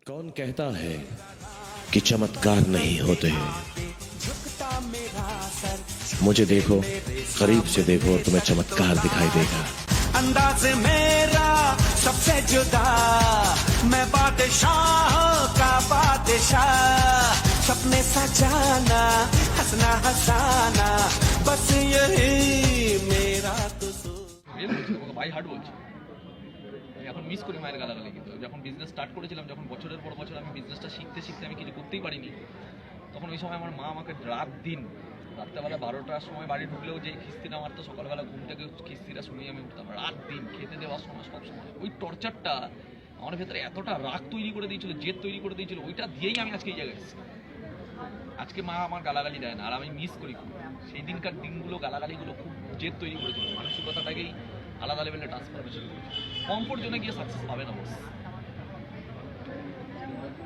कौन कहता है कि चमत्कार नहीं होते हैं? मुझे देखो, करीब से देखो और तुम्हें चमत्कार दिखाई देगा। अंदाज मेरा सबसे जुदा, मैं बादशाह का बादशाह, सपने सजाना हंसना हंसाना, बस यही मेरा तो ভাই হার্ট বলছি এখন মিস করি মায়ের গালাগালি। কিন্তু যখন বিজনেস স্টার্ট করেছিলাম, যখন বছরের পর বছর আমি বিজনেসটা শিখতে শিখতে আমি কিছু করতেই পারিনি, তখন ওই সময় আমার মা আমাকে রাত দিন রাত্রেবেলা 12টার সময় বাড়ি ঢুকলেও যেই খিস্তিটা মারতো, সকালবেলা ঘুম থেকে খিস্তিটা শুনিয়ে আমি উঠতাম। রাত দিন খেতে দেওয়ার সময় সব সময় ওই টর্চারটা আমার ভেতরে এতটা রাগ তৈরি করে দিয়েছিল, জেদ তৈরি করে দিয়েছিল, ওইটা দিয়েই আমি আজকে এই জায়গায় এসেছি। আজকে মা আমার গালাগালি দেয় না, আর আমি মিস করি খুব। সেই দিনকার দিনগুলো, গালাগালিগুলো খুব জেদ তৈরি করেছিল, মানসিকতাটাকেই আলাদা লেভেলে ট্রান্সফরমেশন করেছে। কমফোর্ট জোনে গিয়ে সাকসেস পাবে না বস,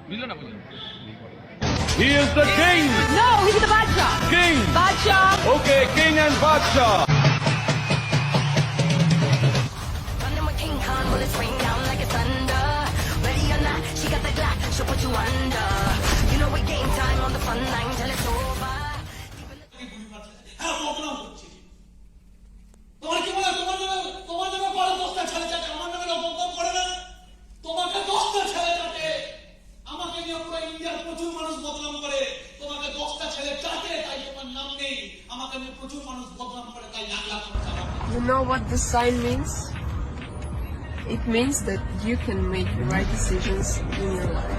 বুঝলো না? বুঝলো? He is the king. No, he's the Badshah. King. Badshah. Okay, king and Badshah. Running with King Kong, bullets rain down like it's thunder. Ready or not, she got the Glock, she'll put you under. You know we game time on the front line till it's over. তোমার কি বলে, তোমার নামে পরে 10টা ছেলে চাটে, আমার নামে অপমান করে না? তোমাকে 10টা ছেলে চাটে, আমাকে নিয়ে পুরো ইন্ডিয়ার প্রচুর মানুষ বদনাম করে। তোমাকে 10টা ছেলে চাটে, তাই তোমার নাম নেই। আমাকে নিয়ে প্রচুর মানুষ বদনাম করে, তাই লাখ লাখ মানুষ আমার নাম। You know what this sign means? It means that you can make the right decisions in your life.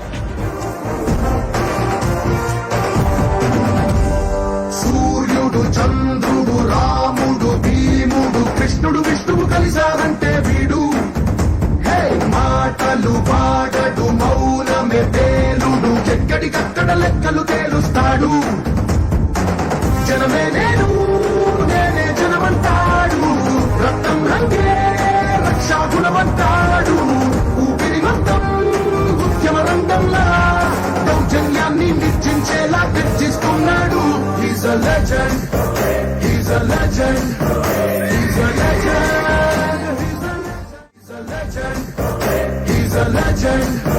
సూర్యుడు చంద్రుడు రాముడు భీముడు కృష్ణుడు విష్ణువు కలిశారంటే వీడు. హే మాటలు పాడడు, మౌనమే పేలుడు, ఎక్కడికక్కడ లెక్కలు తేలుస్తాడు. జనమే నేను, నేనే జనమంటాడు, రక్తం రంగే రక్షాగుణమంటాడు. ఊపిరి మంతం ఉద్యమ రంగంలా దౌర్జన్యాన్ని నిర్జించేలా గర్జిస్తున్నాడు. He's a legend, he's a legend, he's a legend, he's a legend, he's a legend.